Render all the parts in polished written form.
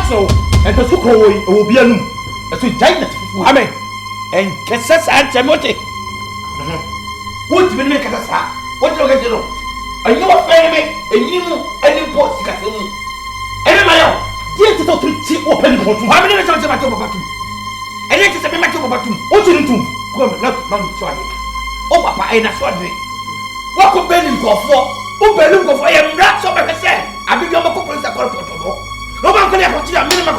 So, and the Suko will be a new. As we giant, Amen. And Cassas and Chamote. What will make us? What do you know? And you are family, and you know, any post Cassini. And my own, dear to talk to open for 2 minutes on the Batu. And it is a matter of Batu. What do you do? Come, not sorry. Oh, Papa, and a sorry. What could Benny go for? Who Benny go for? I am not so much. I become a couple of the no one can have a minimum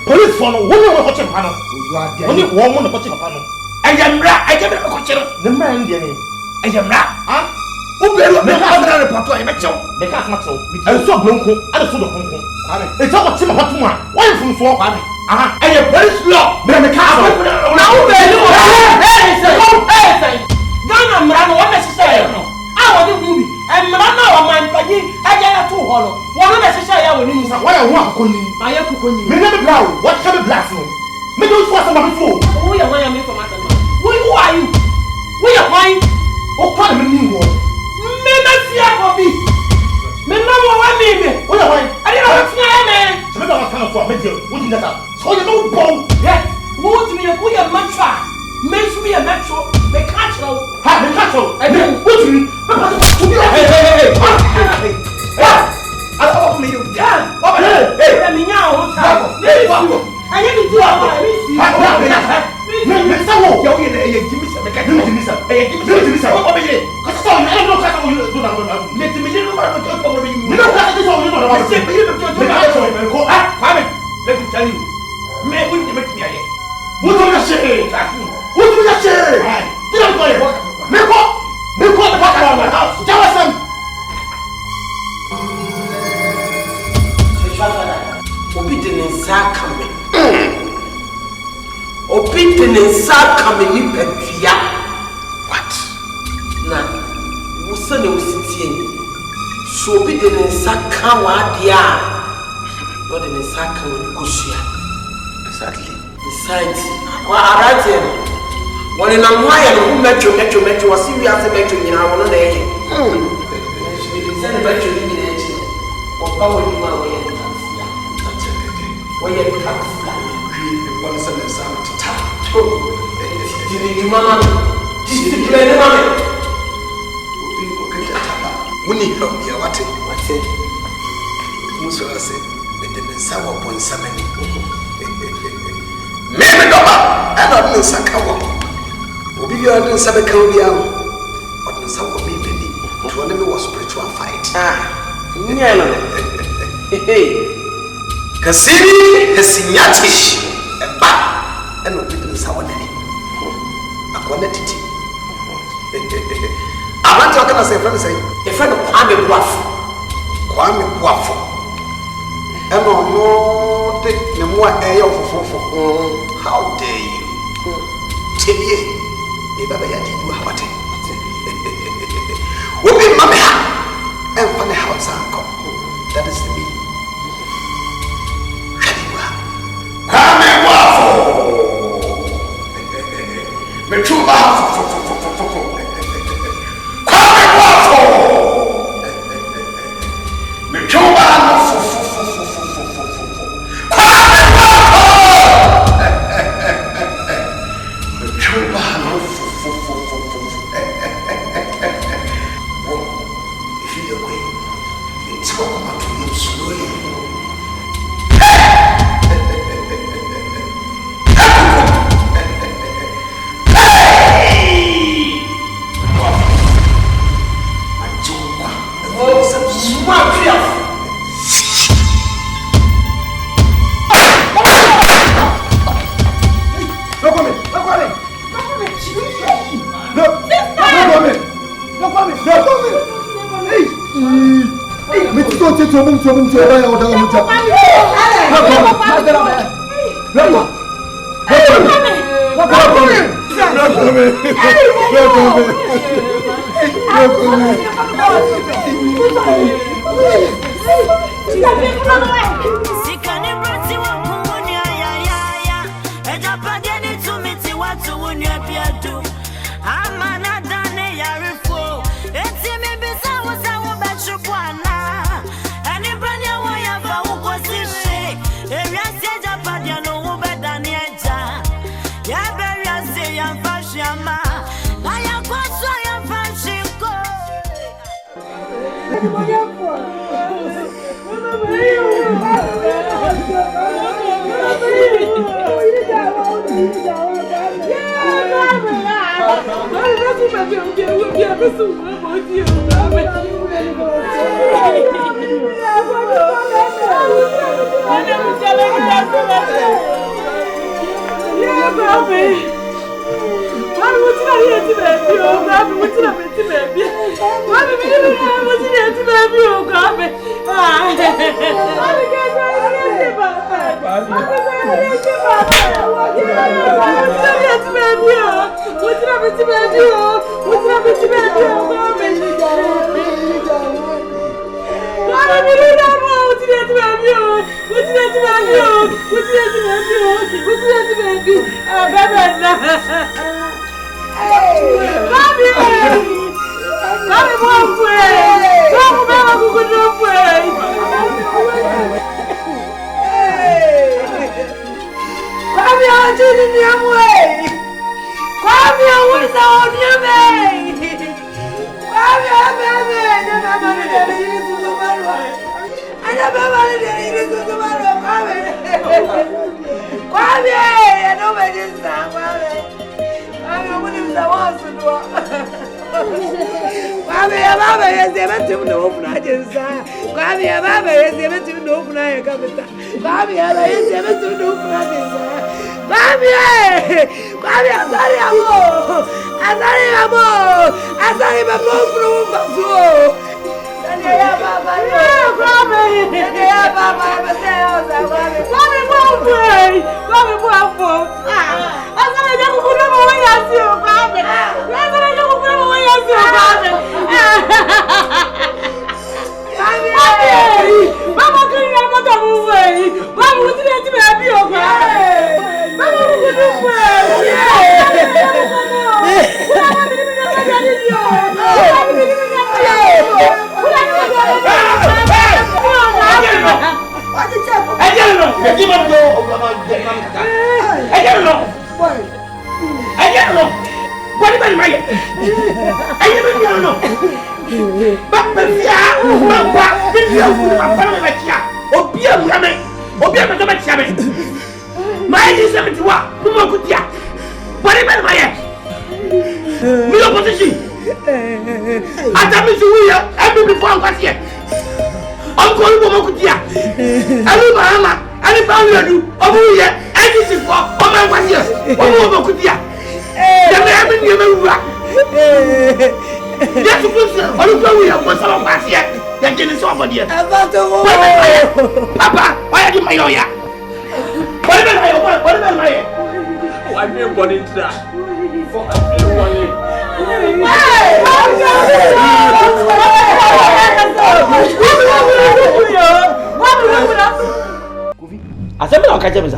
police for no one of watching panel. Only one of watching a panel. I am right, I get a watcher. The man, I am right, huh? Who will make another report? I met you. They can't much so. I saw Bronco and a food of Hong Kong. It's all what's in what one. Why from 4 money? I am very slow. But the car now, hey, Ghana, man, what necessary? I want to do it. And Marana, my pay, I get a 2 hollow. One necessary, I will need some. Why I want to I am cooking. Remember, Brown, what kind of glass? Middle was some fool. We are why I'm from us. Who are you? We are why? Oh, call me new one. Remember, fear for me. Remember what I mean? We are why? I didn't know what's your man. Remember what kind of for me? What is that? So you know, bone. Yeah, what me a good mantra. Makes me a metro. The cattle. Ha, the cattle. And then, what do you? Hey. I don't me you. Yeah. Hey, let me now. I need to do our let me tell you. Man, we make me here. What do you say? What do you say? Did I go? Make the back of my house. Tell us some. Wobedane Agya. Wobedane Agya ni pedua. What? Na, wo se na wo sitie ni. So Wobedane Agya wa dia. Wobedane Agya wo kosua. Exactly. Besides, wa arate. Wọ́n na mwa ya no metro wasi wi ase metro nyina wono na yeye. Se ne metro ni nyina echi. Wo ba wo ni ma wo ye taxi ya. Wo ye taxi la. Kwi wọ́n se na sa tata. Di ni mama. Di ni mama. Obi ko ka tata. Woni ha ya wate. Muso ase Wobedane sawa pon samani. Meme doba. Ana no sakawo. Obi you are doing sabe kan bia no odin sa wo me beli to na me was spiritual fight nya no kasiri hesinyati eba eno Wobedane sa wo nani akwana titi abantu akana say friend say e friend Kwame Buafo eno no de ne mo e yo fofofo how dare you tebie Baba ya di du hawate. Wobi mame ha. En fa ne house anko. That is me. Kwame Buafo. Me chuba ha. Kwame Buafo. Me chuba ha. Kwame Buafo. Me chuba ha. If you away, it's welcome to you slowly.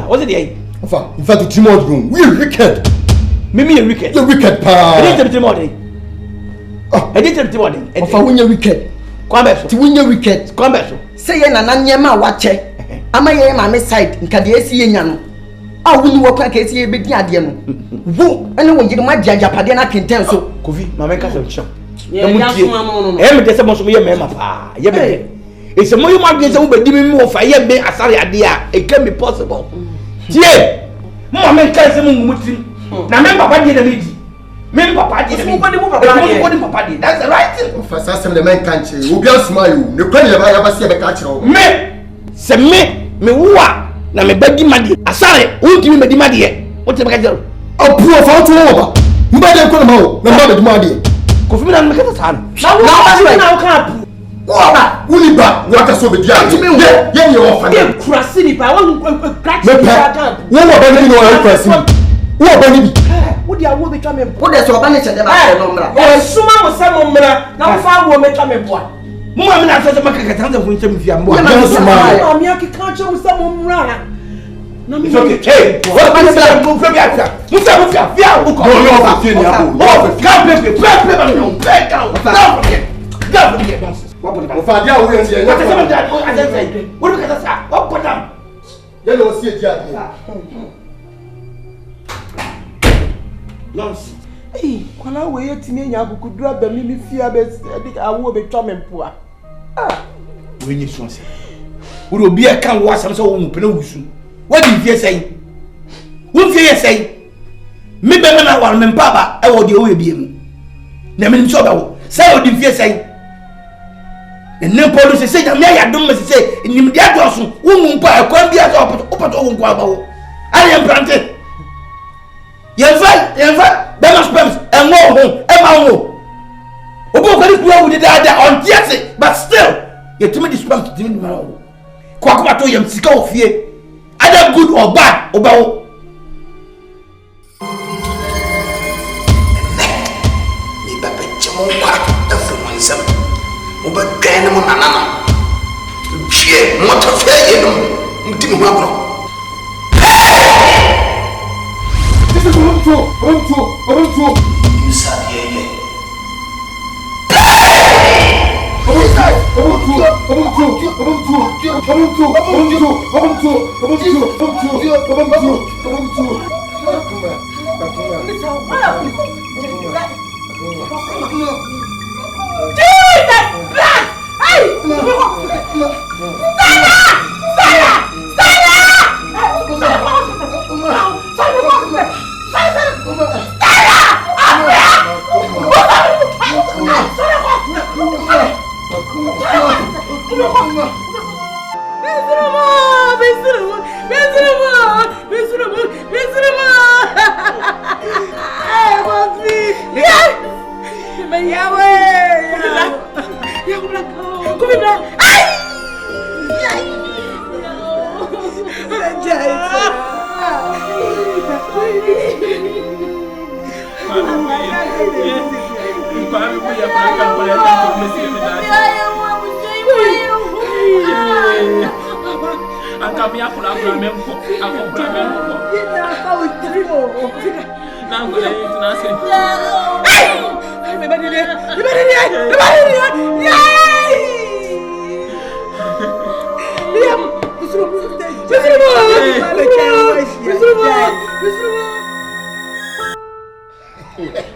What's it? In fact, Timothy room. We are wicked. Mimi wicked. You're wicked, pa. I didn't tell Timothy. I didn't tell Timothy. If I win your wicked. To win your wicked. Come back. Say an anyama watch. Am I in my side? In Kadiesi Yan. I will work like a big yadian. Who? Anyone you might judge a padena can tell so. Coffee, my man can't show. There's a most of your member. It's a more you might get over giving more fire being a sorry idea. It can be possible. Yeah, Mamma can't say Mutin. Now, remember, Papa did a meeting. Remember, Papa did a meeting. That's the right thing. For some the man can't say, who will smile. The premier I ever see a catcher. Me, say me, wua. Now, me begging money. I sorry, won't give me the money. What's the matter? Oh, poor photo over. You better come out. No matter the money. Coffee and make a son. Now, can't. Ora, Uliba, what a so be dia. Yeah, you offer. You crasini pa won crack. Wo bani no e crasini. Wo bani bi. Wo dia wo betwa me. Wo de so bani chede ba no mra. O suma mo se mo mra na wo fa wo betwa me boa. Mo ma me na so makaka tan da funche me fia mo. Ya suma. Mi akika che mo se mo mra. It's okay. Hey, what bani se mo fia bia. Mo fia fia wo ko. No, no, fia ni abo. Oh, play no. Play down. Don't forget nonsense. What for dia we nse. What say that? What say? What be ka sa? What put am? Ya no see dia. Nonsense. Eh, kwala we yetimi nya akukudura ba mi fia be awo betwa me mpoa. Ah, we nyi so nse. Wo obi e kan wo asam so wo mu pene wusu. What di fie sei? Wo fie ye sei? Me be me na war me mpa ba e wo de o ye biem. Na me nim so ba wo. Say wo di fie sei? Enne polo se say na me ya dum me se say nim dia doso wo mu mpa e kwan bia so opoto wo nkwa ba wo. Ari emprante. Yenfa be ma spams enwo ho e ma wo. Obo kwani kuwa wo de da on tiase but still yetimi di spams timi di ma wo. Kwa kuma to yam sika wo fie. Either good or bad oba wo. Ni baba chemo kwa da from myself. Oba gane mo nanana. Chie mo to fe ye no. Mtimi ho agro. This is Obantu. You said yeah.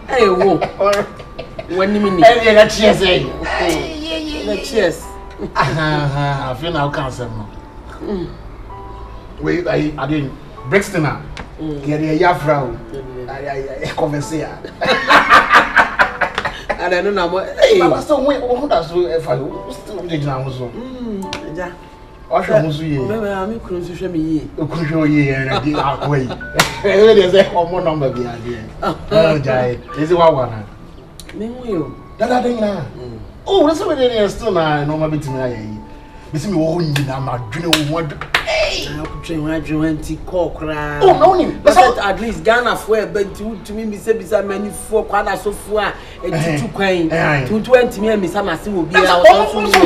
Hey, wo. When you mean? Hey, cheers, eh? Cheers. I feel now cancer. Wait, I didn't. Brixton, get a yafra. I converse. And I don't know what. Hey, I was still waiting. What does if I still did now? Yeah. I shall move you. I'm going to show me. You could show you and I did not wait. There's a common number behind here. Oh, Jay, is it one? That I think now. Oh, that's what it is still now. No, my bit to me. Miss me, oh, I'm not doing what. Hey, oh, no, but at least Ghana for but to me, Miss Ebisa many for Quana so far and 2 coin 220 me and Miss Amasi will be out.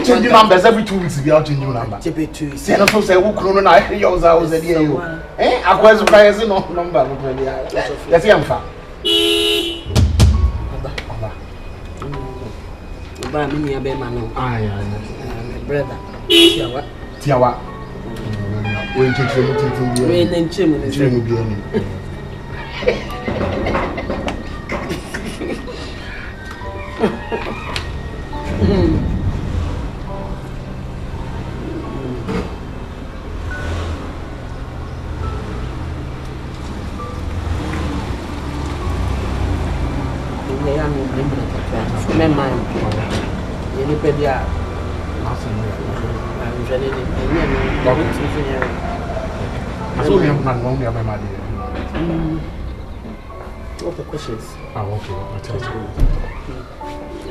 Changing numbers every 2 weeks to be out in new number. Say, I don't say, who couldn't I hear yours? I was a dear. Eh, I was surprised no number. That's the answer. Ba me nia be ma no. Brother. Tiawa. We nchemu. We nchemu. Nchemu bi ani. What the questions? Ah, okay. I'll tell you.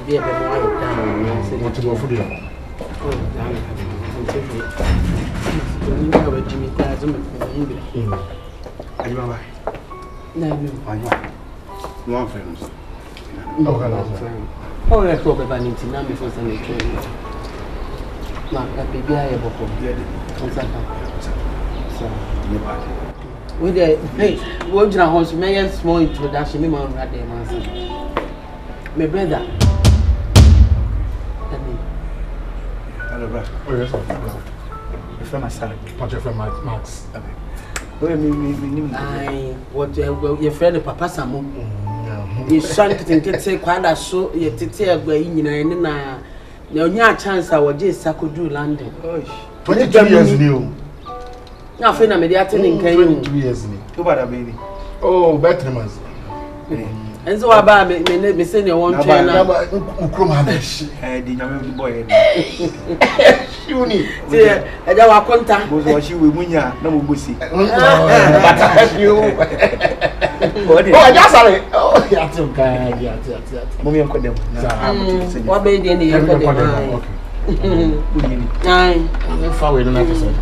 Be a bit more down. Want to go for the Oh, let's go back into Nami for some training. Not a baby, I have a with the hey, what you house may a small introduction, me man had them answer. My brother. Hello, from my son, from my Max. What your friend Papa Samu? You shan't think it's a quite so you tell where you know. No chance I was just I could do London. 22 years new. Now, friend, I'm attending 22 years new. Too bad, baby. Oh, better months. And so about me send you one chain. I don't contact. Was you with Munya, no Bussy. Oh, just sorry. Oh, yeah, Mummy and Kodem. What baby in the nine. I'm far away, don't have to say.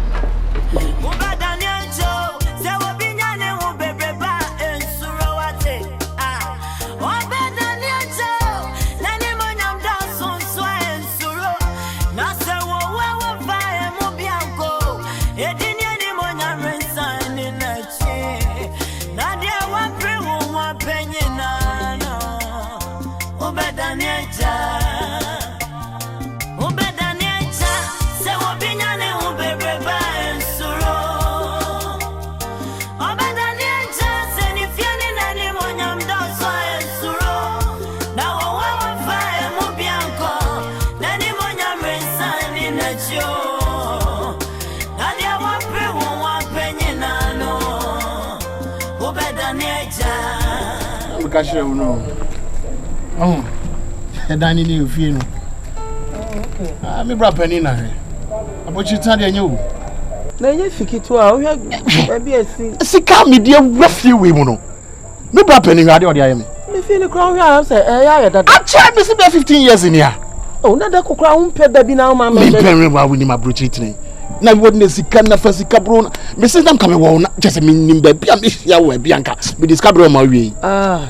No. Oh, the dining in Fino. I'm a brother in a about you tell you. Then you think it well. Maybe I see come, dear, roughly women. No brother in radio. I am. If you crown here, say, I tried Miss 15 years in here. Oh, not the crown, baby now, mamma. I'm winning my brutally. Now, wouldn't see Canna Fasica Bruna? Mrs. I'm coming on, just a meaning baby. I'm Bianca. We discover my way. Ah.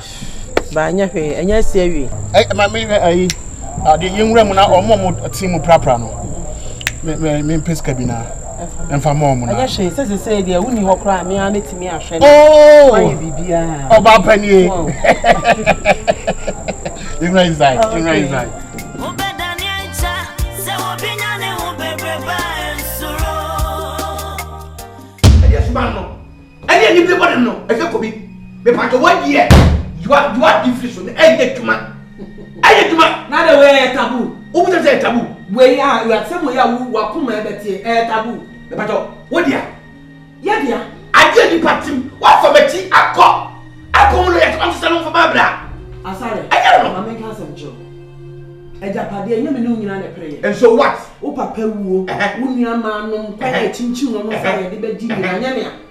Banyafe enya sewi ma me the young woman or mom team prapra me pesca bina emfa mom na anya hwe say dey woni ho kra me anetimi ahwe oh why bibia oba pani you right side Wobedane Agya se obinya ne wo bebreba ensuro yes man any people no e fe ko bi me pa to 1 year you are different. I not the way taboo. Who does say taboo? Where you are somewhere who are come taboo. But what dear? Yeah, dear. I did the party. What for Betty? I come late on salon for my bra. I'm sorry. I don't know. I'm making some joke. I just had the enemy in prayer. And so what? Oh, Papa, who man, no, I chinchu on the fire, the bed,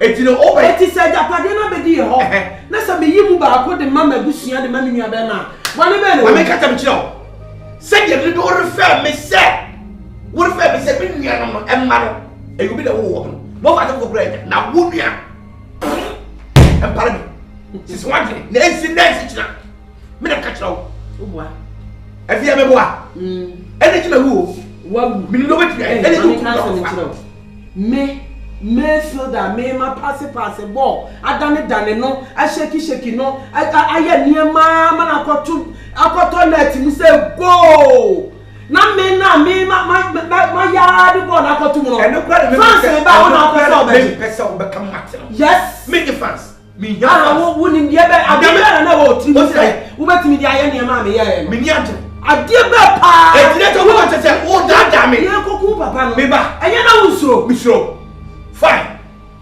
it's no over. It is said that Padena Bedi Hall. Let's have you back with the mamma Busia, the mammy Abena. One man, I make a show. Say you don't refer me, sir. What if I said, and mother, it will be the woman. More I don't bread. Now, would you? And pardon me. This one thing, Nancy, Minna catch out. If you have a boy, anything who, what me know it, me feel that me ma pass a ball. I done it, no, I shaky, no, I am near mamma, I got to let him say, go. Not me, my yard, go, I got to know. And no credit, yes, make the fans. Me, I wouldn't get back. I never know what say. Who met me the iron, your mammy, I did not pay. Let her want to say, oh, damn me. You go, Papa, me back. And you know, so, Miss Rowe. Fine.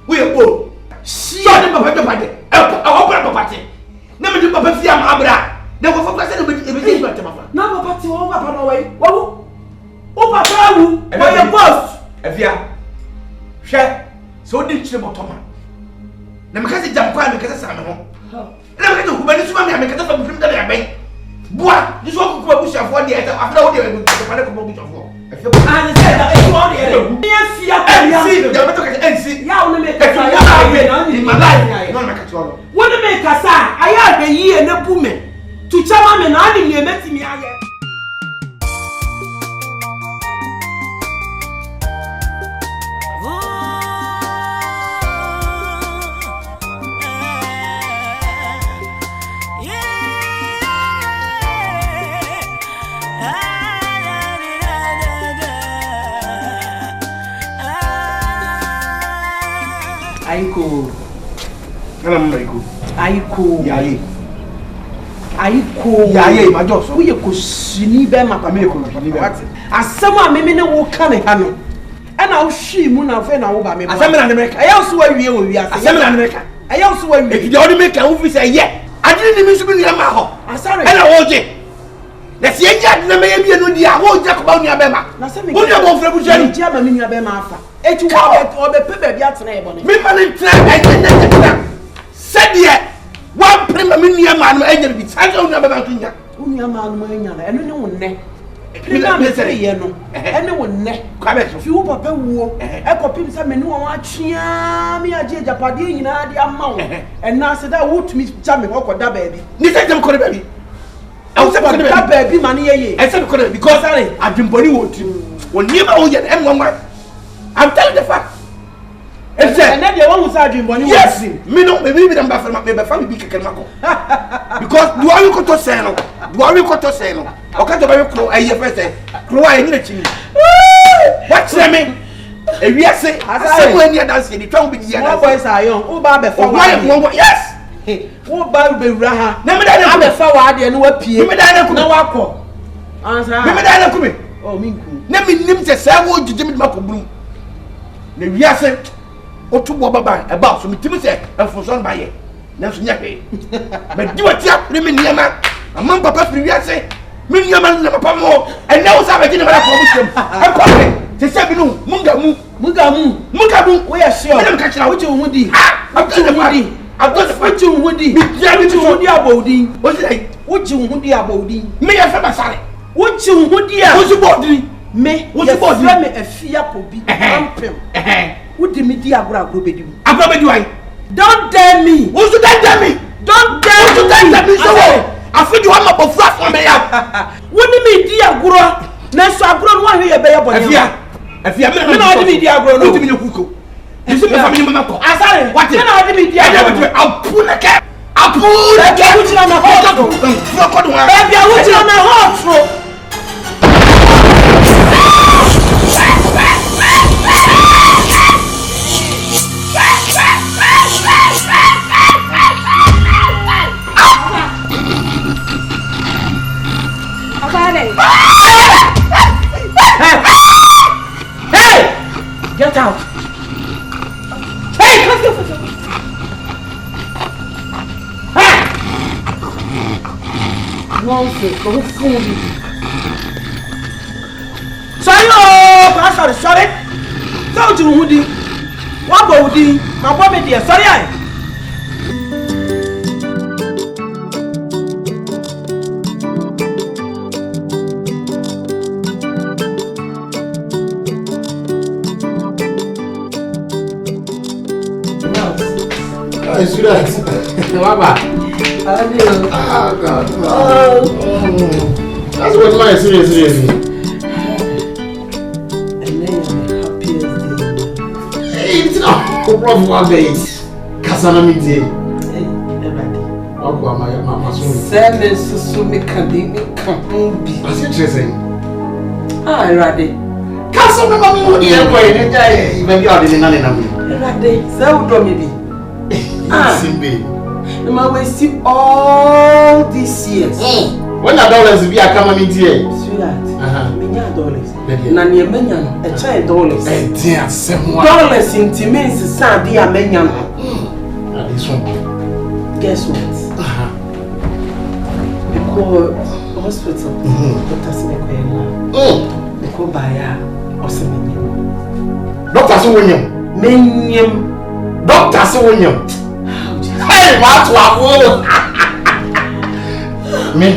We are both. She on the party. Our party. Never do Papa Fiam Abra. Never for president with everything but Papa. Now, Papa, over Papa away. Oh, Papa, why your boss? If you share, so did you, Thomas. Now, because it's jump quiet because I'm home. Never get to who managed to make a from that I made. Boa, this one could push for the other after all the push for. And said that it's all the see, yeah, only make in my life. Not make a trouble. What to make a sign? I had a year and a woman to chama and I didn't met me again. Aiko. Yaye, my job. So we could see them up a miracle. As someone may know can handle. And I'll see Moon of Fena over me. I also wear you. We are America. I also wear me. If you only make a movie say, yeah, I didn't even speak in my home. I'm sorry. And I want it. Let's see, yeah, the maybe no dear. I won't talk about your bema. What you want from German in your bema? Et tu vas or the paper yet neighbor. Me said yet. One premium man, and be tied on about Kenya. Only a man, and no one neck. Anyone neck. Few papa war. I copy some men who are me a judge a in the amount. And now said I would miss jamming or that baby. Listen to the baby. I was about that baby money. I said because I've been body wood. When you know yet, I'm telling the fact. And then the one who's arguing when you yes, me no, maybe I'm back from my family because do I go to say no? Do I go to say no? Okay, to buy crow, I hear first say, crow, I need a chin. What's the mean? If you say, I say when you're dancing, the tongue be the other boys are young. Oh, Baba, yes. Oh, Baba, Raha. Never that I'm a forward and what P. Never that I could not walk. Never that I could be. Oh, me. Never named the Savoy to Jimmy Macobroom. The Yasset. Otu baba about so mitimi say enfonso ba ye na so nya hwe but di watia me niama amam papa firi wiase me niama na papa mo ene wo sa ba gine mara ko busem e ko se se bi no mugamu we are sure me ka kira wo je wo di abodi wo di mi dia mi wo di abodi wo say wo je wo di abodi me ya fa basare wo je wo di a wo su bodi me wo su bodi me afia pobi ampem What did me do? I don't dare me. Who's to dare me? Don't dare me. So I feel you have a flat for me. What do me dear grow? Next I grow one here by your if you have not me dear grow, no to me cuckoo. You see me family mamma. I say what did me dear? I'll pull a cap. I'll pull a cap on my heart. Baby, I want you on my heart. Hey! Get out! Hey! Let's go! Hey! Nonsense! Don't fool me! Sorry! Don't you woody? What body? My woman dear, sorry! Sweetheart. Baba. Oh God. That's what my seriously. And then the happiest day. Hey, it's not a problem one day. Kasana me day. Hey, everybody. What go my son? Seven so me can be. What's interesting? Ah, ready. Kasana me mo dey boy. Maybe I didn't know. Ready. So do me be. Simple. No we see all these years. When the dollars be a come in here. Sweetheart. Menya dollars. Na ne menya no e chan dollars. Eh dear semwa. Dollars into means sa dia menya no. Na this one. Guess what? We call hospital. Doctor say ko ela. We call baya osemenya. Doctor say wonyam. Menyam. Doctor say wonyam. Hey, what? Me?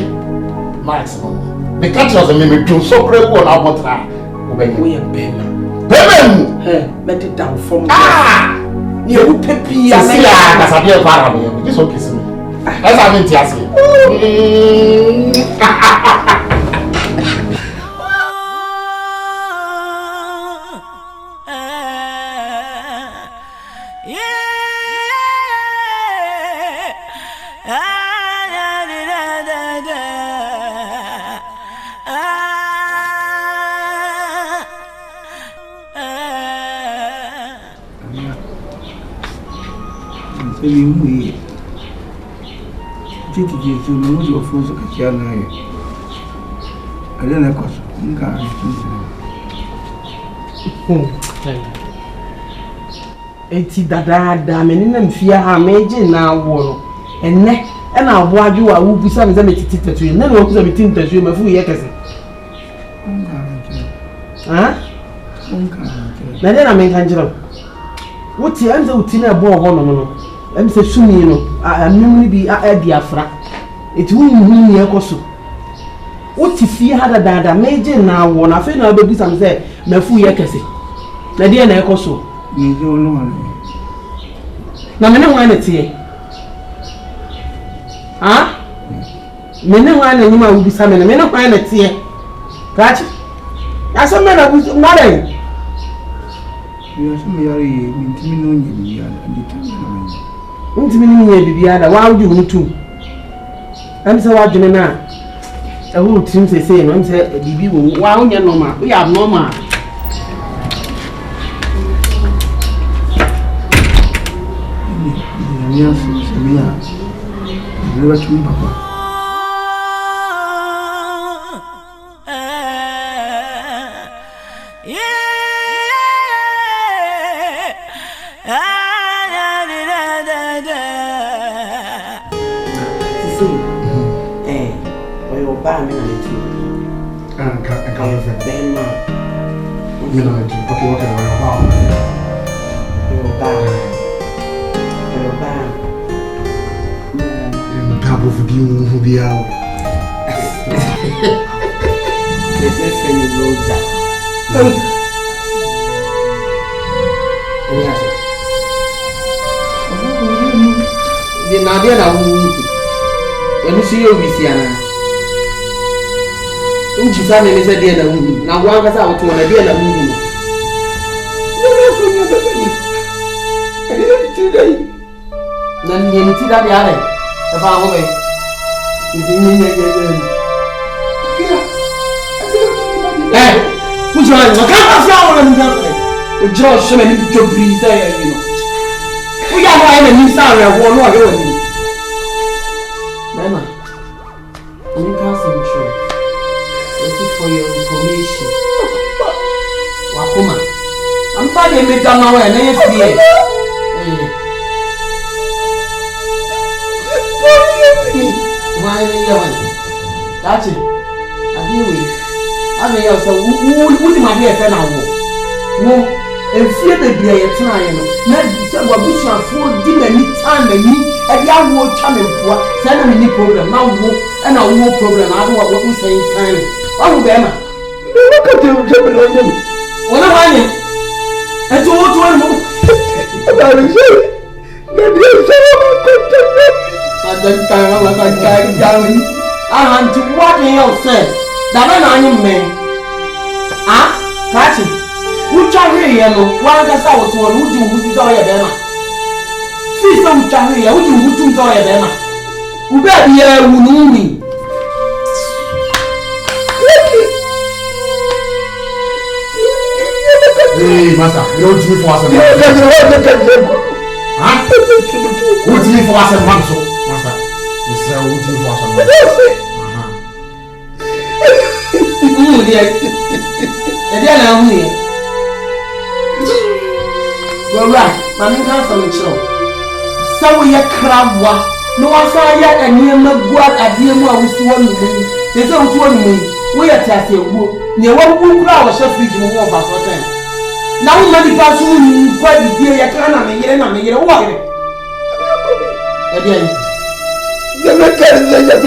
Max, the catchers and maybe do so great one. I want to we are Bema. Let it down from you peppy. I see as I hear Parame. This will kiss me. As I mean, Tiasi. Eti dada meni na mfia ha meje na wo enne e na abo adwo a wo busa me za metiti tatu na wo kusa metiti tatu ma fu ye kese ha na de na men kan jira wuti anza wuti na abo ho no em se sumi no amem ni bi adi afra eti wu ni ekoso wuti fie ha dada meje na wo na fe na obebusa me se ma fu ye kese na de na ekoso na mene ho ana tie ha mene ho ana nyima wo bisa mene ho ana tie kachi asa mena bu mare yo so me yare mintimi no nyi biya na ntimi no nyi biya da wa wuju mutu am se wa dwene na awu tim se no am se bibi wo wa wonya normal wo ya normal Yes, Samia. Never to Papa. Who be out? The friend knows that. The Nadia that when you see your Visiana. Don't you find any idea that now one was out to an idea that movie. Then you see that the other. The family. Which one? I can't flower and George so many to breathe there, you know. We are going to miss our one or the Mama, you can't sing true. This is for your information. Wakuma, I'm finding me down now and yes, why are you? That's it. I deal with. I mean, also, who my dear friend? No, and fear the day time. Not what we shall afford dinner any time and me, and the hour time and poor, send them any problem. Now, and our war problem. I don't know what we say in time. Oh, Bema. Look at them, Jimmy. What am I? And to what one more? At that time, I was like, darling, I want to what you said. That I am man. Ah, catch it. Who charge yellow? One that's out to one who do who is all your dema. See some charge, who do all your dema. Who better be a woman? Hey, master, you don't do for us. Huh? What do you for us and Mamso? Master, you say, what do you for us and Mamso? Well, right, my name comes from the show. So we are crab. No one saw yet and near my god at the end of one day. There's only one way. We are testing you. Near one who crowd was just reaching more of us for time. Now, many person quite the dear Yakana, and I may get a water. Again, the mechanics are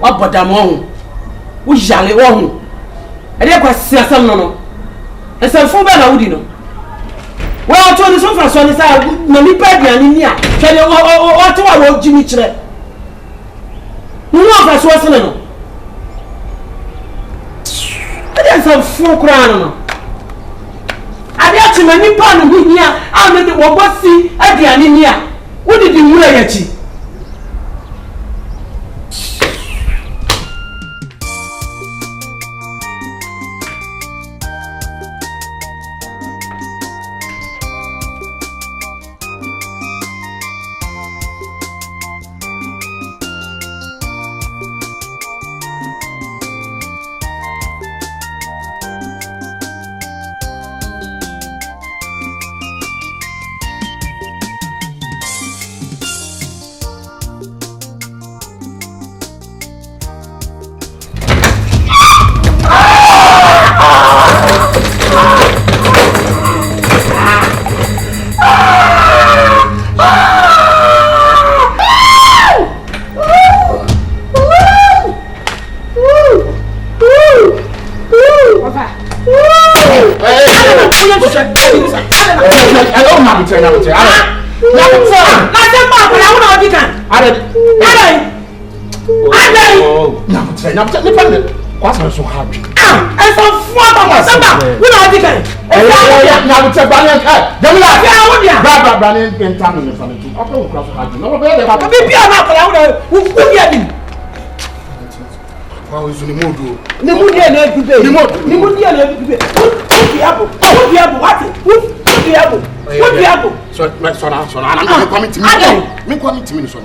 What but I'm on? We shall live on. I didn't quite see some no. And some full better would you know. Well, I told you so far, so I said, no, me baby, and in here. Can you what to our Jimmy Chere? No, that's what's no. I didn't some full crown. I got to many pound of here. I made the Wobasi Agya in here. What did you do at you? So happy. And some fun of us. We are different. Now it's a banana. Brother, Brandon can tell me something. I don't cross happy. No, but maybe I'm not. Who get him? How is the mood? The mood here every day. The mood here every day. Who the apple? Who the apple? What? Who the apple? Who the apple? So my son, I'm coming to me. Me coming to me, son.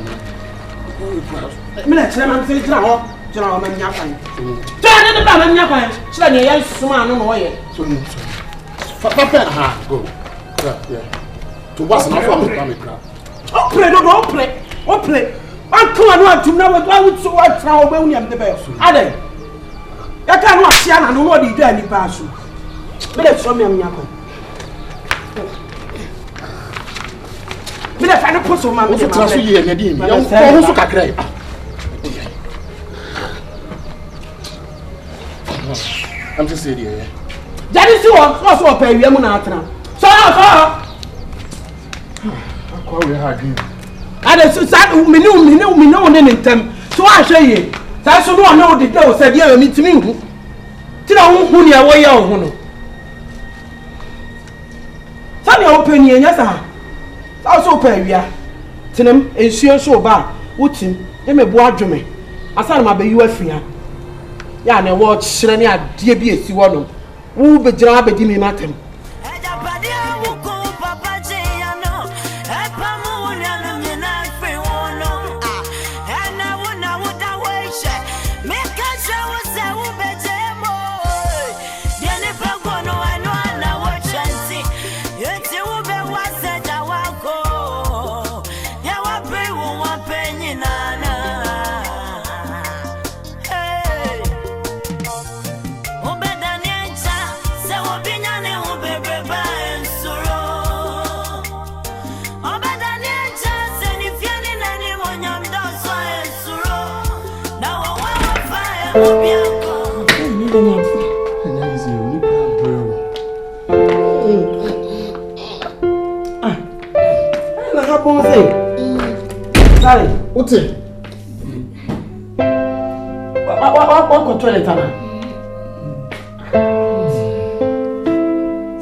Me I'm saying now. I'm going to go. To what's not from the oh, pray, don't play. Oh, play. I'm coming to know what I would so I try when you have the best. Are they? I can't watch Sian and nobody dare any pass you. But that's from me. But I find a person, man, who's a transfer here, Nadine. Who's a cray. I'm just saying here. That is also a pay you now. So, I call you hard. And it's me know any time. So I say, that's no one know the devil said, yeah, meet me. Till I won't put your way out. Tell your opinion, yes, sir. Also pay, yeah. Tinem, ensure so ba, utim, me boa dweme. Asa ma be you afia. Ya na watch shrene ade bi esi wono. Wo be gira be di me matem. Sorry, what's it? What toilet, Anna?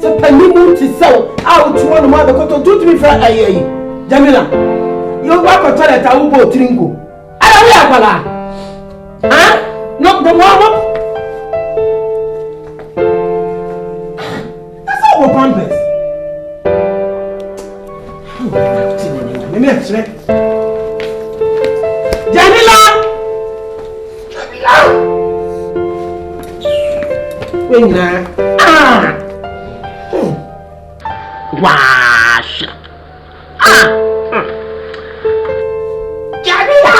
So, Penny to sell out to one mother, got to me for a year. Jamila, you walk a toilet, I will go tringo. I don't know, huh? Not the mama. That's all pampers. Jamila! Jamila! Wash! Jamila!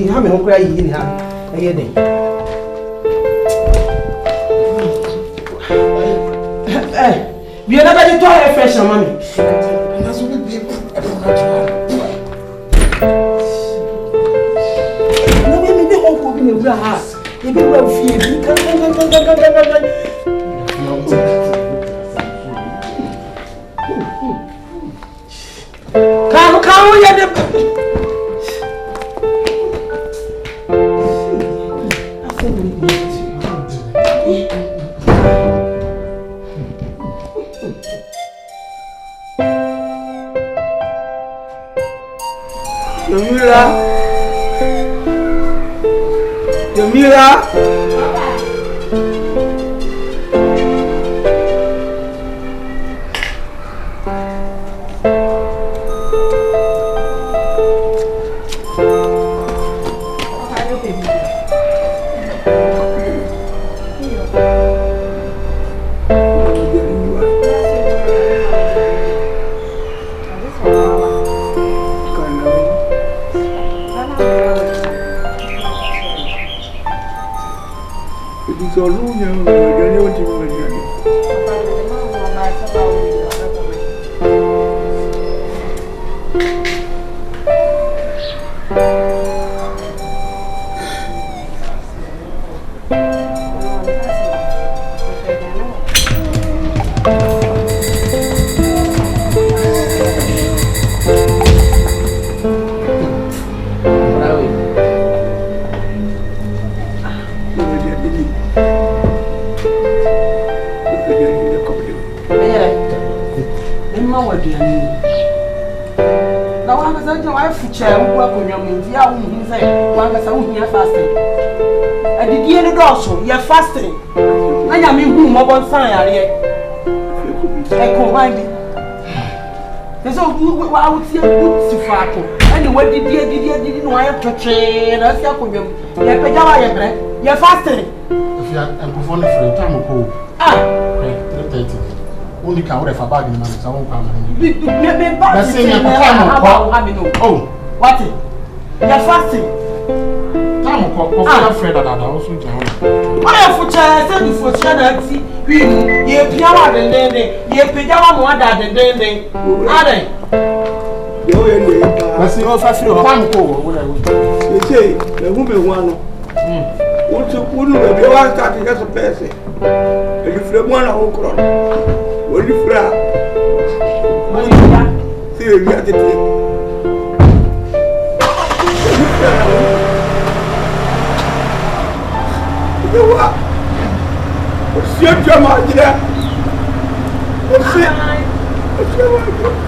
I'm cry in her. We are never the toy fresh, mommy. That's what we do. I don't know. No, we don't go in the house. You be well feeling. Come, you Jamila. You're fasting. I am in whom mobile sign are here. Echo, mind me. So I would see a good to fact. Anyway, didn't want to train us. You're fasting. If you are performing for a time of hope, only count if a bag in my own. That's saying a time of oh, what? You're fasting. Friend that I also join. I have for child, for child, ye piano, and then ye pajama more than then. Are they? I see all fast. You say, the woman one. Wouldn't be one starting as a person. And if the one who cross, when you fry, see you at the table. You what? What's your drama there? What's it? What's your drama?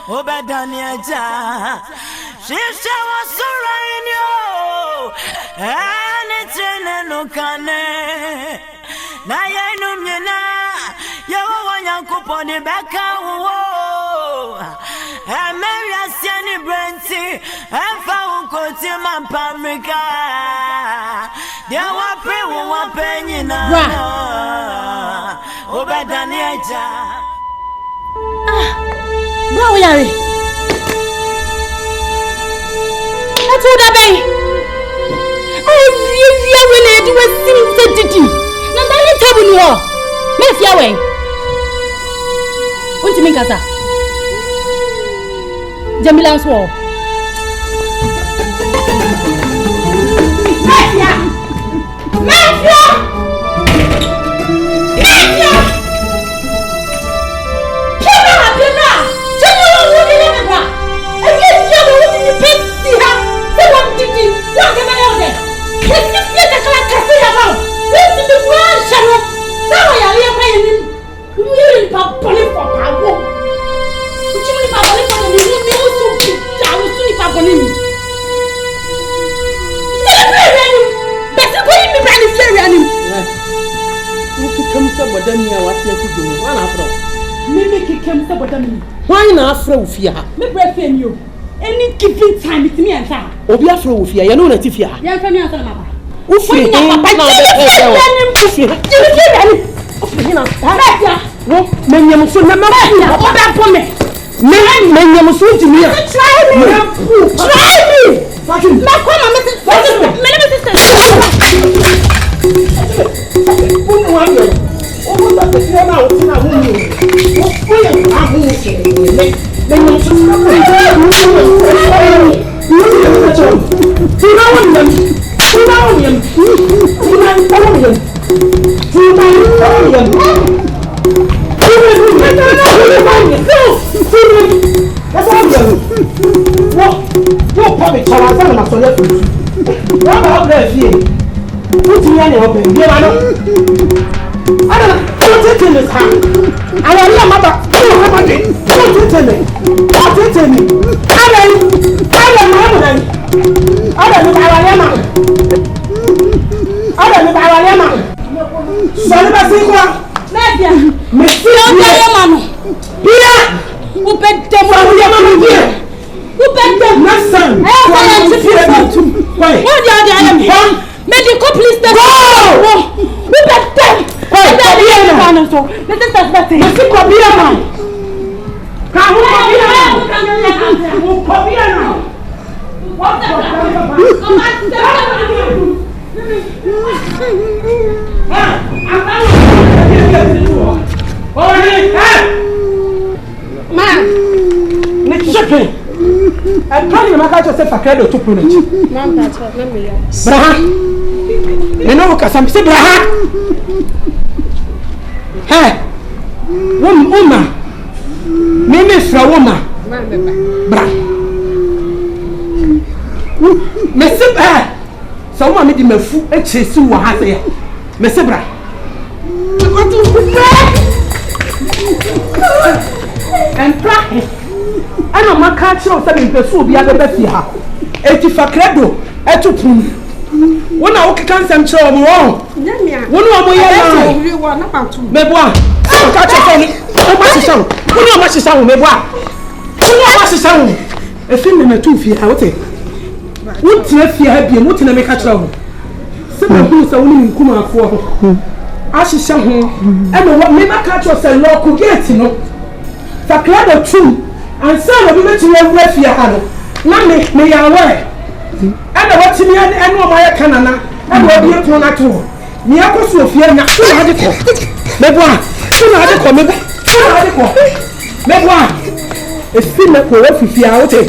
Wobedane Agya, Shisha was surrounding you, and it's in no cane. Nayanum Yana, Yawan Kuponi Baka, and Mary Asiani Brenty, and found Cotima Pamrica. There were pre Wobedane Agya. Now we are. That's what I mean. I really do a thing. Now, I tell you, Miss Yahweh. What do you mean, Casa? Jamila's wall. Why not throw fear? Me breathing you. Any given time it's me and her. Obi afro fear, you know that if you are. Young family and Mama. Ufi, I Chesi wa ha se me sebra entra ana maka che o se me pesu obi abeba fi ha eti fa credo etupum wona wo keka nsem che o mo wona o mo ye meboa ka che so ni o ma sisa wo wona o ma sisa wo meboa wona o ma sisa wo efi me na tu fi ha wote wo tira fi ha bia mo tena me ka che wo Sema who sa woni nkuma afo ho. Ahihye ho. E me ma ka cho se lock gate no. Fa klado tru. Ansa na bi beti wo afia ha no. Na me ya we. E na watimi ene o ma ya kanana. E na obi eto na to. Ni akoso ofia nya. So na de ko. Meboa. So na de ko mebo. So na de ko. Meboa. E fi me ko wo fifia wote.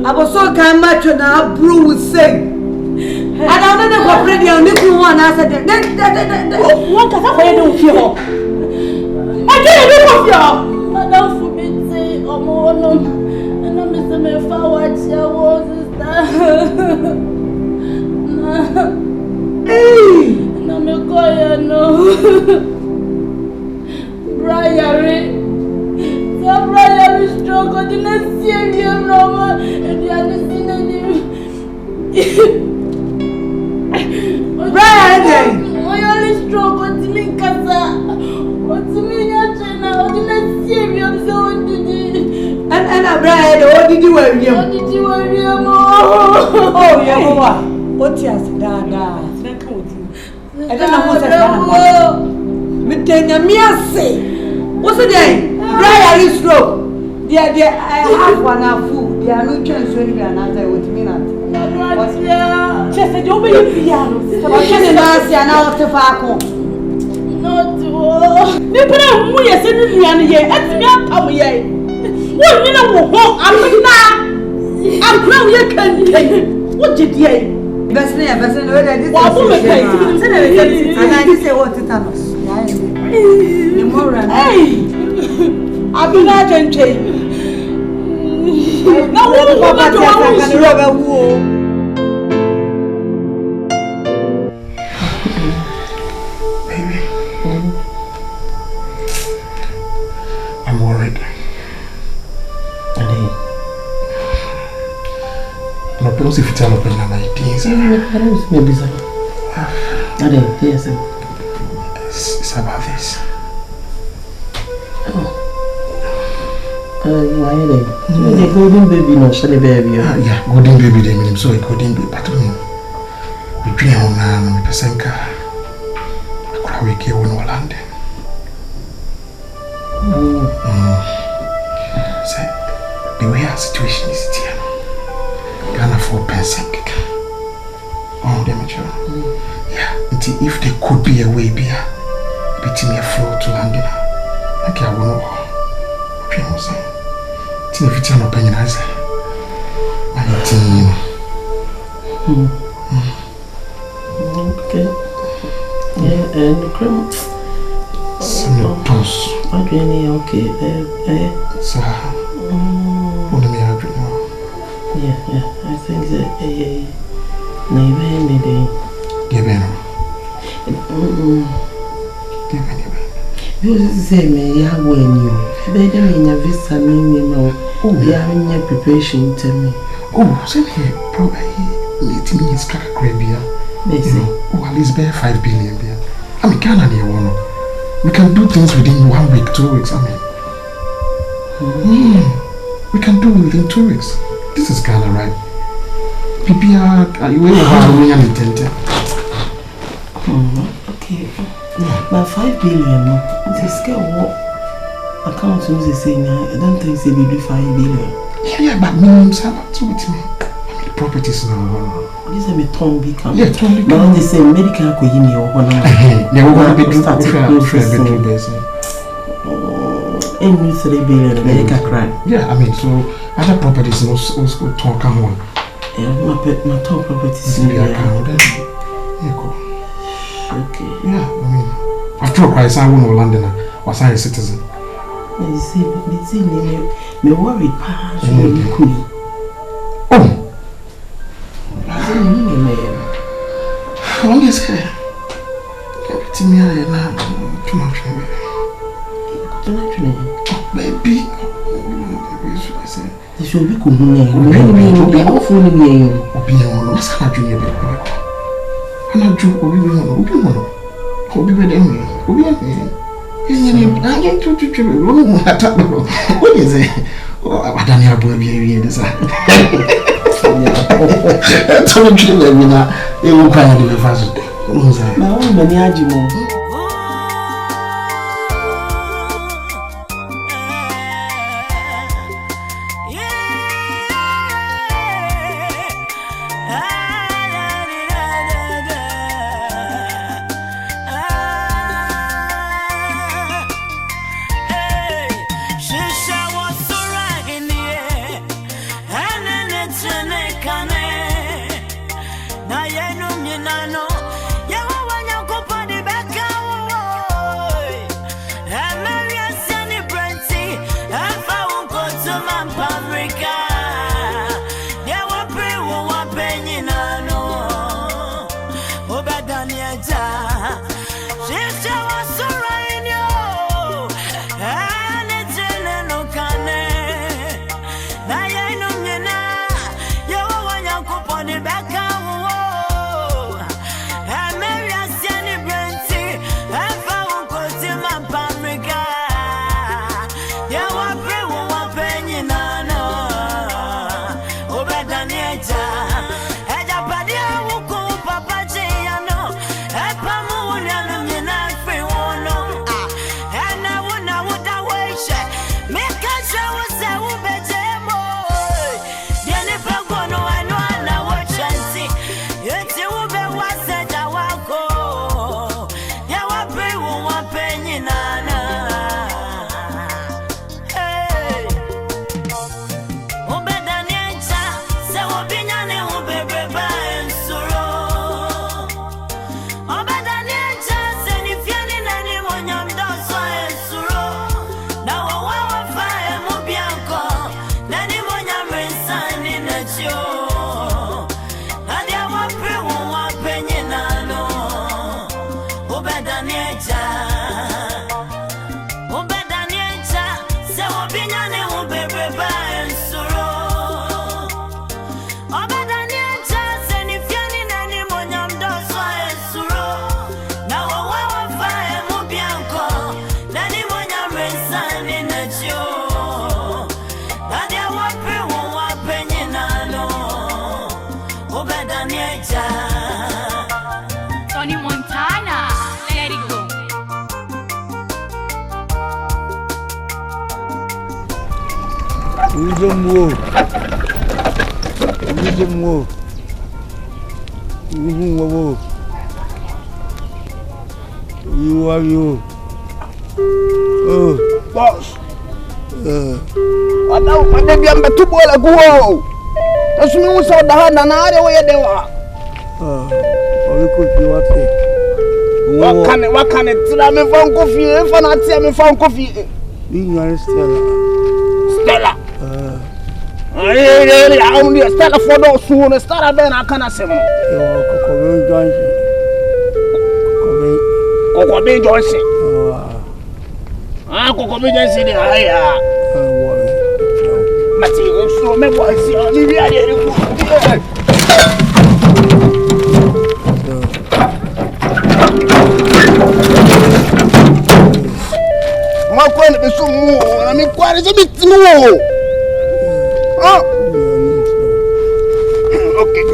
Aboso kan macho na bru will say. I don't know what ready on this one I said what ka fa do fi ho. I can't do fi. Madam for me say omo no na me say me fa watch your sister. Na me go ya no. Brian Brian is strong, didn't see any Roma, and you haven't seen any. Brian, I only strong to me, Casa. What to me, China, I didn't see any of so did you. And Brian, what did you wear? What did you wear? Oh, yeah, what yes, Dada. I don't know what I'm saying. What's the day? Brian is slow. I have one food. They are not transferring another with me. Just a job in piano. What can I say now to Faco? Not to. Nipper, we are sending me on here. That's me up our yay. What you know? I'm proud you can. What did you? Best name, best name. And I did say what to Thomas. Hey! I've been out and change. Now, what about your Baby, I'm worried. No, pero si ficha no pena na ideas. Maybe so. Yes. It's about this. Why the golden baby no shall baby? Yeah, golden baby they mean so golden baby but me. Between on na me pesenka. Akura we came in London. Say, the way our situation is here, Ghana 4 pence. Oh, the mature. Yeah, if there could be a way, between a floor to London, like I will know. If it's an opinion, I say, okay. Yeah, and the cream. Some toss. Okay, sir. What do you have now? Yeah, I think that, maybe anything. Give in. You say me, yeah, when you. They don't mean a visa, meaning, oh, they are in your preparation to me. Oh, say here, probably 80 minutes, Caribbean. They say, oh, at least bear 5 billion. I mean, Ghana, we can do things within 1 week, 2 weeks. I mean, we can do it within 2 weeks. This is Ghana, right? People are doing an intent. Okay. But 5 billion, it's a scale what account was saying. I don't think they will do 5 billion. Yeah, but minimum salary to it. I mean, properties now. This is a ton big. Yeah, ton big. But they say medical could you know one. They were going to be doing and 3 billion America crime. Yeah, I mean, so other properties also talk on. Yeah, my top properties in the account. Okay. Yeah, I mean, after all, I won London. Was I a citizen? You see, me worry past you. Oh, I don't know, man. How long is it? Tell me, now too much. Oh, baby. This should be cool. I'm what is it? Oh, I don't have to be here. This told you that you will cry the first. My own Maniajimo. Tony Montana, let it go. Uzomo. Uzomo. You are you. Oh, boss. I know my baby am betu bola go. That's me who saw the hand and I way they were. We could be what can it tell me from coffee if I not tell me from coffee. You are Stella. I only Stella for those who want to start then I can't say. Cocobe Johnson. Cocobe Johnson. Matthew, so me was my friend is so more. I mean, quite a bit more. Okay.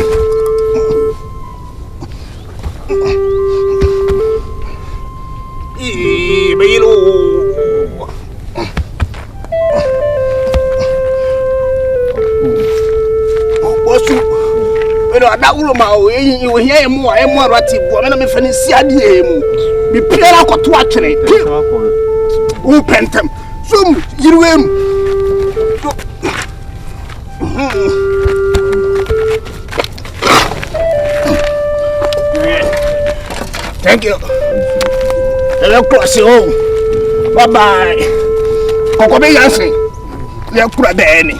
That woman, you will hear more and more ratty. Woman, I'm fancy idea. Be pure got to watch it. Who pent them? So you will. Thank you. Hello, cross your home. Bye bye. Cocobe Yancy. They're put a Danny.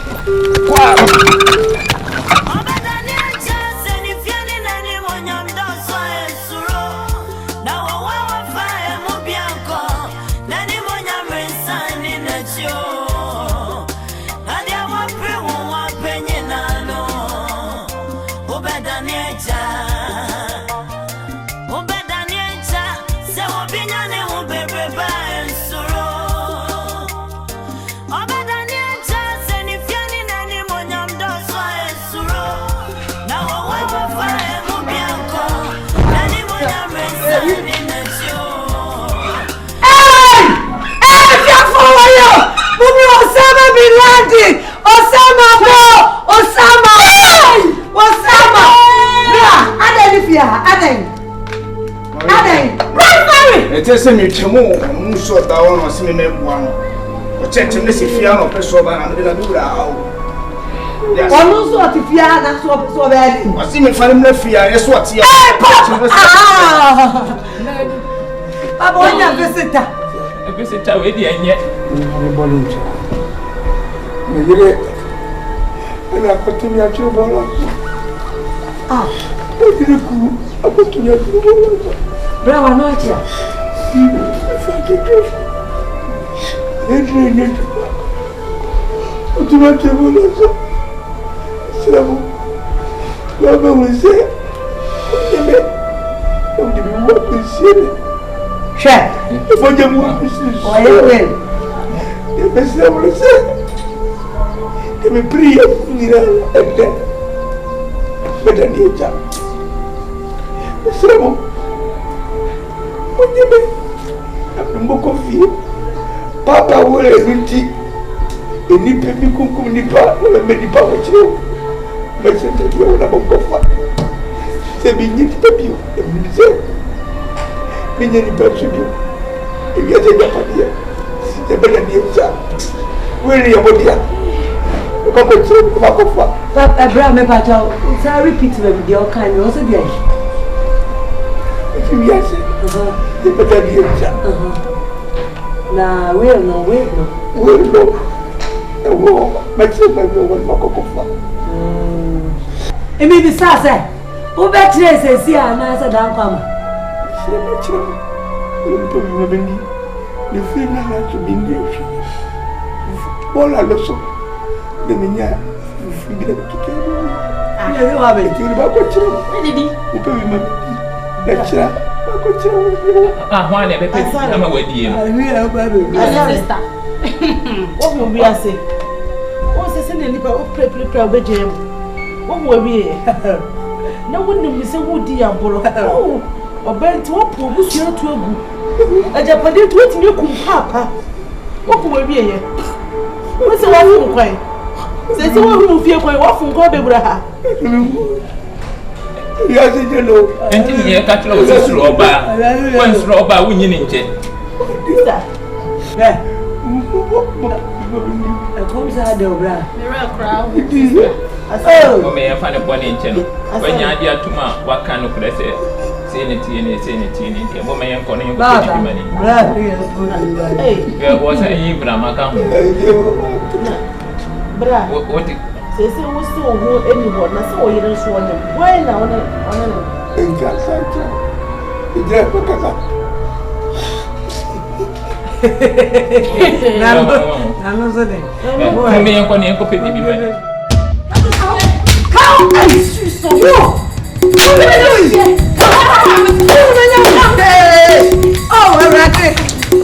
Tell me to move so down or see me one. Or check to miss if you are not person and do that. Yes, I know so if you are not so bad. I see me family fear, yes, what you are. I want a visitor. A visitor with you, and yet I'm a volunteer. And I continue at your volunteer. What did you do? I put to your brother, not yet. If I get it, Papa will empty any baby cook nipa or many power chill. Messenger to a book. Say, be need to be you. Say, be any person you. If you are a Japanese, the better news. Where are your body? Come on, Papa, Abraham, I repeat with your kind also. If you yes, the better news. Na wewe no. Ewo, machema wewe makokofa. Emi bi sasa. Wo be kire sesi a na sa dan kwama. Se be kire. Wo to bi mabeni. Le fi na na to bi ndi fi. Bola loso. De menya fi bi da kike. Ah, ye wa be. Ti ba ko kire. E didi. Wo to bi mabeni. Da kire. Why never pay I'm a wedding? Sister. What will be I say? What's the same neighbor of prepare with Jim? What will be? No one will say, would dear Boro? Oh, or bent to up with you to a good. A Japanese waiting you could papa. What will be here? What's the one crying? Say so who fear kwa wa fun ko be bra ha. Ya se jelo. Enti ni ka tro wo suro oba. Wan suro oba wo nyi ni nche. Sister. Yeah. Come say the bra. Mirror crowd. O me ya fa ne bone nche no. Wanya ade atuma waka no kure se. Say ne tie ne. Mo me yan ko ne ko ti bi mani. Bra. Hey. Wo sa yi bra maka ho. Bra. What Say we still who anyone na so you don't show them. Why na ona. Enja santa. Ije ko kaka. Nano so de. Mo me yan ko ne ko pe bi mani. How are you so? Oh,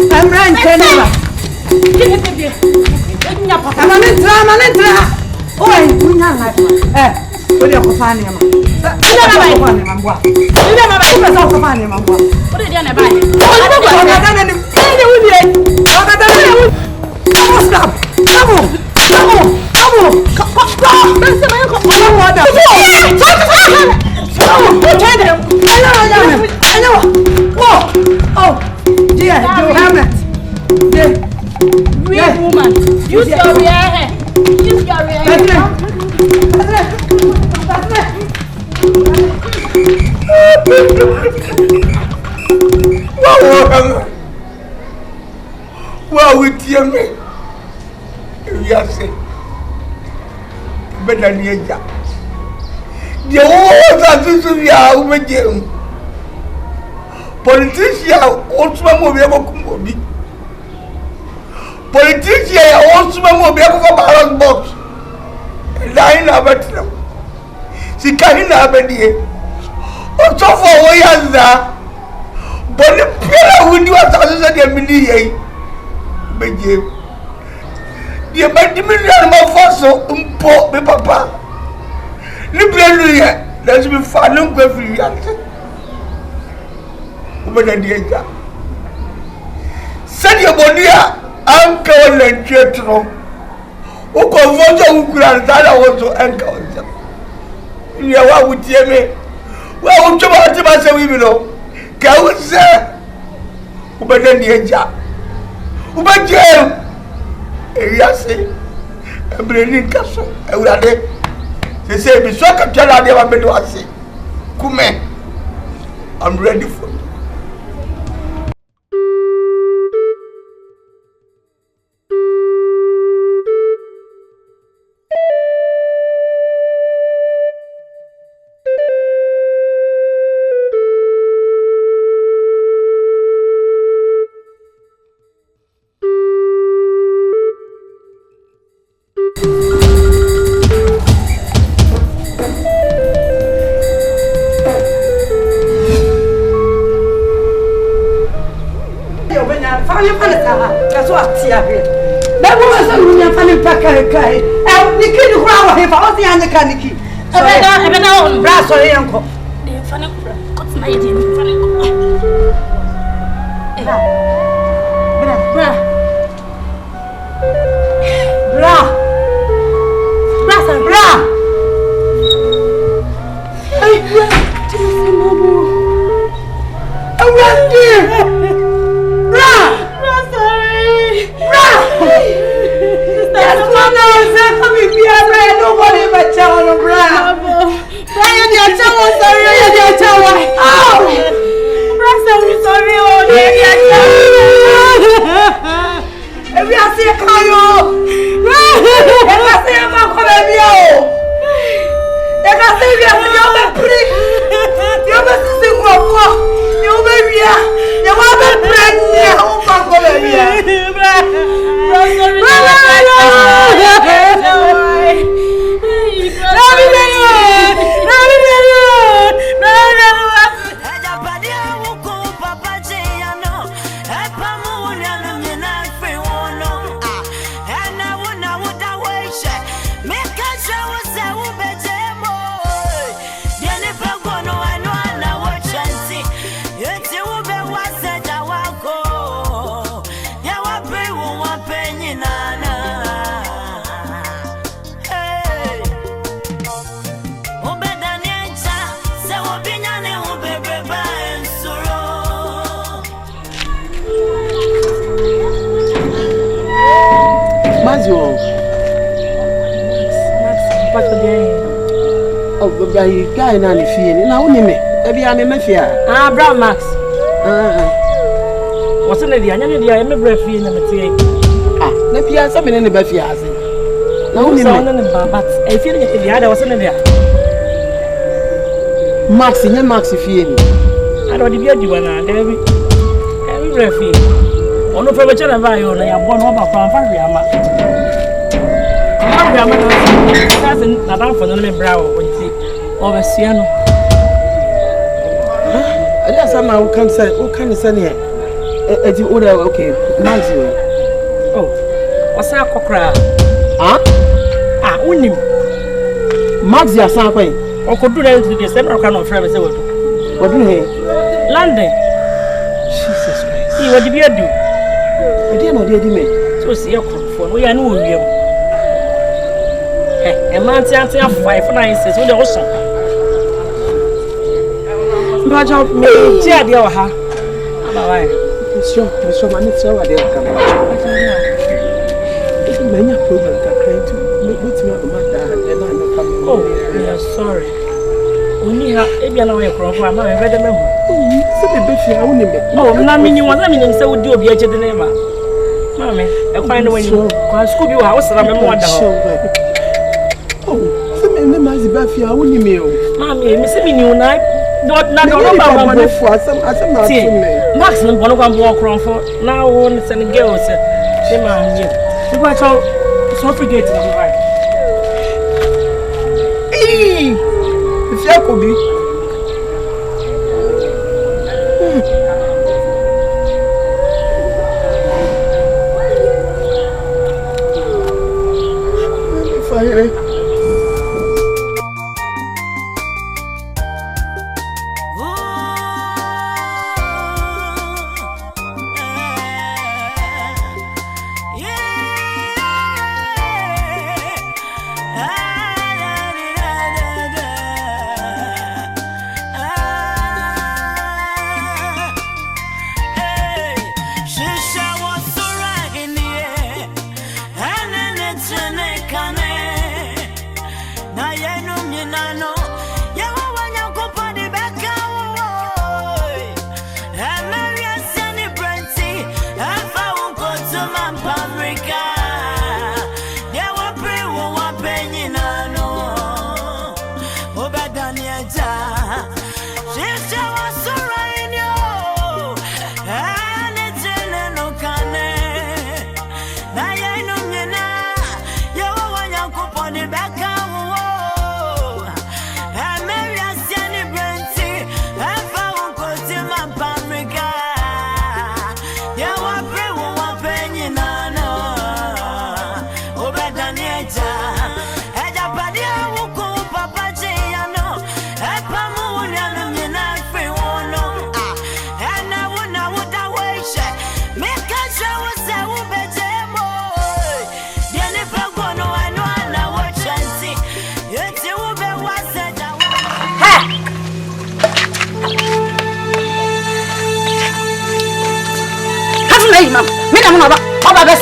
I'm running. Manentra. Oi, punya life. Odi akofani ama. Ila na bai. Mambwa. Ila na bai. Pesa akofani mambwa. Odi dia na bai. Wakatana ni. Ndio udi. Wakatana ni. Stop. Come. Basi mimi kwa mwada. Oh, dear, you Hamlet. Real woman. Use your real hair. Use your real hair. Wow, with you, me. Yes, Wobedane Agya. The whole that we are over politician also mo be akokumobi. Politician also mo be akoko ballot box. Line abatno. Sikahi na abadie. O so for wo yaza. Boni pira wudi wasase de mini yei. Beje. Die badimilian ma foso mpo be papa. Ni brelu ye, let's be fun and go free. Wobedane Agya. Send your body uncle and chetro. O convojo ukura dala wozo uncle. Ni wa wutie me. Wa wo twa ba se wi bi no. Ka wo se Wobedane Agya. Ubaje eyase ebreni kaso ewurade se bi so ka twa ade wa bedo ase kume. I'm ready for you. Kaniki. Ebena bra so yenko. De fane kura. Kot na yedi fane kura. Bra. Ay, Make a show us a Wobedane. Manzo. But today, oh, but I guy and I feel now, only me. Maybe I'm a mafia. Ah, Brown Max. What's in the idea? I'm a breath in the material. Ah, maybe I'm something in the mafia. No, but I feel if the other wasn't there. Max, in your Max, if you I don't get you and every breath. On the furniture and value, I have one over from Fabiama. Cousin, Madame for the name Brow, over Siano. I guess somehow can say, oh, can you send here? As you order, okay, Manzo. Oh, what's that cockra? Huh? Ah, wouldn't you? Max, your son, or could do that to the same kind of travel. What do you London. Jesus Christ. See what did you do? I didn't know they did me. So see your phone. We are no real. A man tells you 5 nights with the ocean. But I'll me, dear, dear, ha. Sure, man, it's over there. It's a many program that trying to make me a matter and I'm coming. Oh, we are sorry. Only have a way from my mind. I read them. Oh, not meaning what I mean, so would you be a gentleman? Mammy, I find when you school your house and I'm more down. Oh, some in the Mazibafia, I wouldn't meal. Mammy, Miss Minu night. Not about my for some maximum one of them walk around for now. One is and girls. She man, you watch out. So forget it. Hey, if you could be. Fire.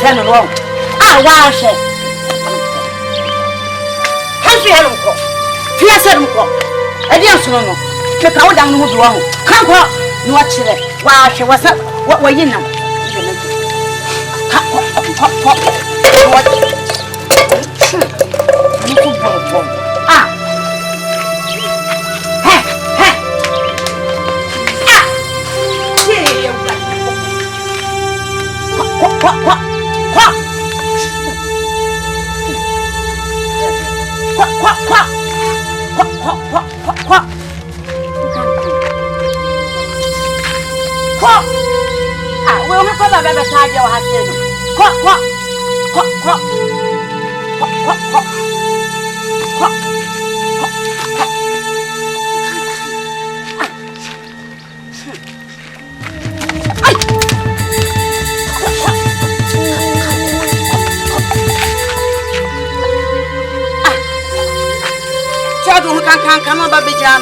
And wrong. I wash it. Country Helmco. Pierce Helmco. A dear son. Check out down who's wrong. Come on. No, actually. Wash it was up. What were you now? Come on, baby, John.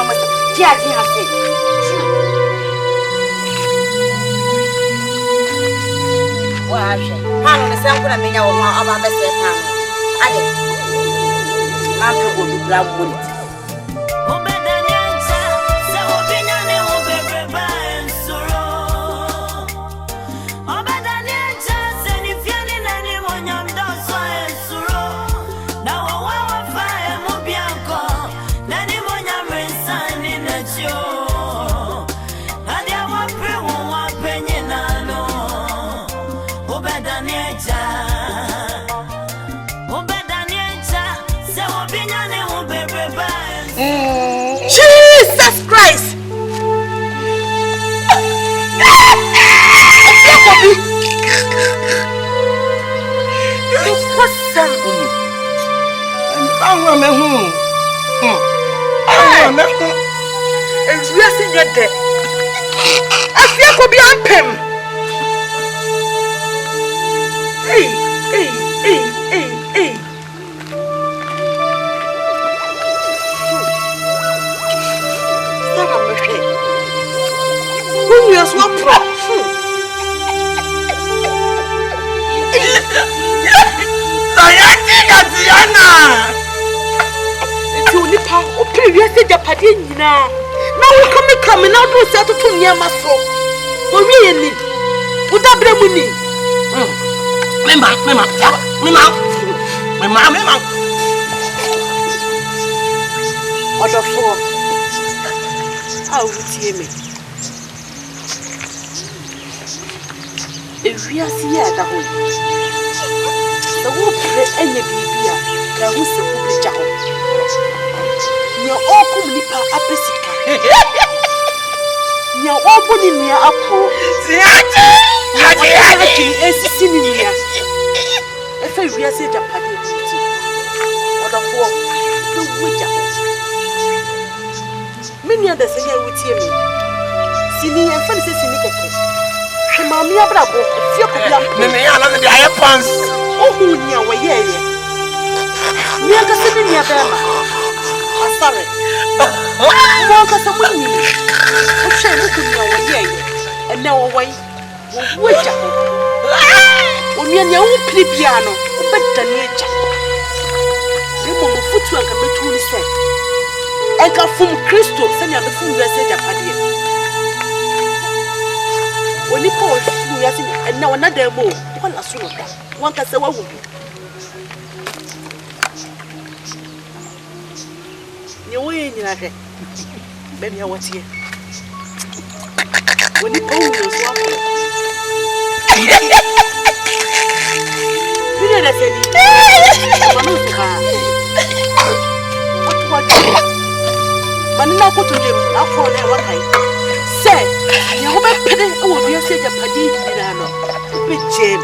Wahwe. Pano ne sanku na menya wo ho aba be se pano. Ade. Man pe go du bra bonit. Wobedane Agya, se obinya ne wo bebreba ensuro. Wobedane Agya, se ni fiani na ni monyam do so ensuro. Na wo wa fa e mo bianko, na ni monyam rensani na chio. Ade wa pre wo wa penye na no. Wobedane Agya. Jesus Christ! Yes, what problem? Diana! It's only part of previous Japadina. Now we coming out to settle to near my soul. For me, put up the money. Mama. What the fuck? How would you me? If we are here at home, the wood any baby, the who's a public job. You're all coming up a pessica. You're all putting me up for the senior. If I realize a Japanese, what a war, the witcher. Many others are here with you. Senior and fancy senior. Mammy, I'm not going to the higher pants. Oh, near where ye are. Near the city near Bama. I'm sorry. Walk us a winning. I'm sure you could know where ye are. And now away. Wait a minute. When you're your own piano, better nature. The moment footwork and between set. I got from Crystal, send you the full message of idea. When you call, and now another more. One as soon as one can say, what would you way in your head? Maybe I was here. When you call me, you didn't say but now put to him, I'll call them what I say. You have a penny over your stage of Paddy, big Jim.